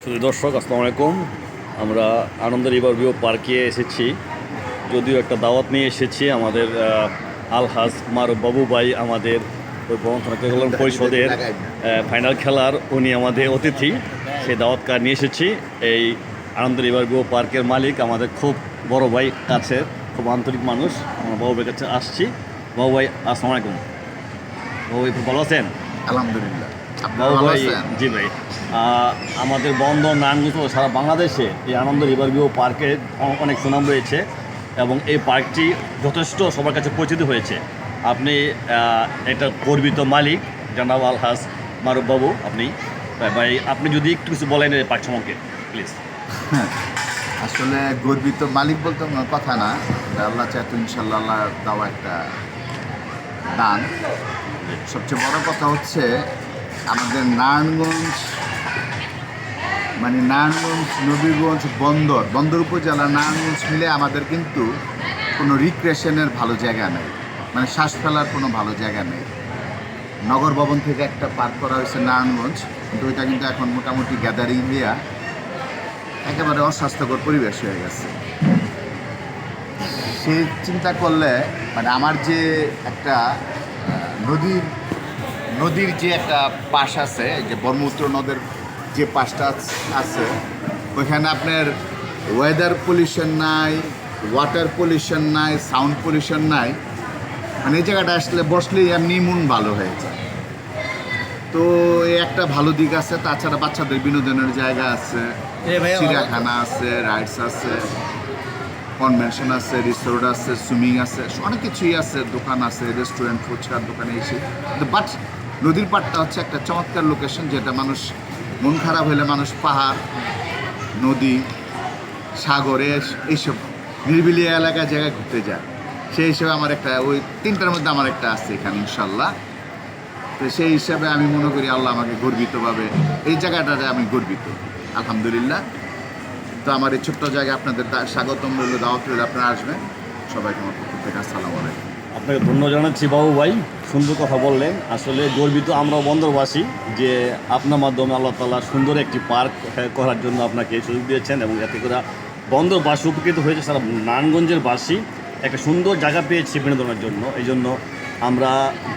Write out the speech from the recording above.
সুধী দর্শক, আসসালামু আলাইকুম। আমরা আনন্দ রিভার ভিউ পার্কে এসেছি। যদিও একটা দাওয়াত নিয়ে এসেছি আমাদের আলহাজ মারুফ বাবু ভাই, আমাদের ওই কল্যাণ পরিষদের ফাইনাল খেলার উনি আমাদের অতিথি। সেই দাওয়াত কার্ড নিয়ে এসেছি। এই আনন্দ রিভার ভিউ পার্কের মালিক আমাদের খুব বড় ভাই, কাছের খুব আন্তরিক মানুষ। আমরা বাবু ভাইয়ের কাছে আসছি। বাবু ভাই, আসসালামু আলাইকুম। বাবু ভাই, ভালো আছেন? আলহামদুলিল্লাহ। বাবু ভাই, জি ভাই, আমাদের বন্দর নারায়ণগঞ্জ ও সারা বাংলাদেশে এই আনন্দ রিভার ভিউ পার্কের অনেক সুনাম রয়েছে এবং এই পার্কটি যথেষ্ট সবার কাছে পরিচিত হয়েছে। আপনি একটা গর্বিত মালিক, জানাব আলহাজ মারুফ বাবু। ভাই, আপনি যদি একটু কিছু বলেন এই পার্ক সম্পর্কে, প্লিজ। আসলে গর্বিত মালিক বলতে কোনো কথা না, আল্লাহ চাইতো ইনশাল্লাহ, আল্লাহ দেওয়া একটা দান। সবচেয়ে বড় কথা হচ্ছে আমাদের নারায়ণগঞ্জ, মানে নারায়ণগঞ্জ, নবীগঞ্জ, বন্দর উপজেলা নারায়ণগঞ্জ মিলে আমাদের কিন্তু কোনো রিক্রিয়েশনের ভালো জায়গা নেই, মানে শ্বাস ফেলার কোনো ভালো জায়গা নেই। নগর ভবন থেকে একটা পার্ক করা হয়েছে নারায়ণগঞ্জ, কিন্তু ওইটা কিন্তু এখন মোটামুটি গ্যাদারিং দিয়া একেবারে অস্বাস্থ্যকর পরিবেশ হয়ে গেছে। সে চিন্তা করলে মানে আমার যে একটা নদীর যে একটা পাশ আছে, যে ব্রহ্মপুত্র নদের যে পাশটা আছে, ওইখানে আপনার ওয়েদার পলিউশন নাই, ওয়াটার পলিউশন নাই, সাউন্ড পলিউশন নাই। মানে এই জায়গাটা আসলে বসলেই এমনি মন ভালো হয়ে যায়। তো এই একটা ভালো দিক আছে। তাছাড়া বাচ্চাদের বিনোদনের জায়গা আছে, চিড়িয়াখানা আছে, রাইডস আছে, কনভেনশন আছে, রিসোর্ট আছে, সুইমিং আছে, অনেক কিছুই আছে, দোকান আছে, রেস্টুরেন্ট, ফুচকার দোকানে এসে। বাট নদীর পাড়টা হচ্ছে একটা চমৎকার লোকেশন, যেটা মানুষ মন খারাপ হলে মানুষ পাহাড়, নদী, সাগরে এইসব নিরিবিলি এলাকায় জায়গায় ঘুরতে যায়। সেই হিসেবে আমার একটা ওই তিনটার মধ্যে আমার একটা আছে এখানে ইনশাল্লাহ। তো সেই হিসাবে আমি মনে করি আল্লাহ আমাকে গর্বিতভাবে এই জায়গাটাতে আমি গর্বিত, আলহামদুলিল্লাহ। তো আমার এই ছোট্ট জায়গায় আপনাদের স্বাগতম রইল, দাওয়াত রইল, আপনারা আসবেন। সবাইকে আমার পক্ষ থেকে আসসালামু আলাইকুম। আপনাকে ধন্যবাদ জানাচ্ছি বাবু ভাই, সুন্দর কথা বললেন। আসলে গর্বিত আমরাও বন্দরবাসী যে আপনার মাধ্যমে আল্লাহ তাআলা সুন্দর একটি পার্ক করার জন্য আপনাকে সুযোগ দিয়েছেন এবং এতে করে বন্দরবাসী উপকৃত হয়েছে, সারা নারায়ণগঞ্জের বাসী একটা সুন্দর জায়গা পেয়েছি বিনোদনের জন্য। এই জন্য আমরা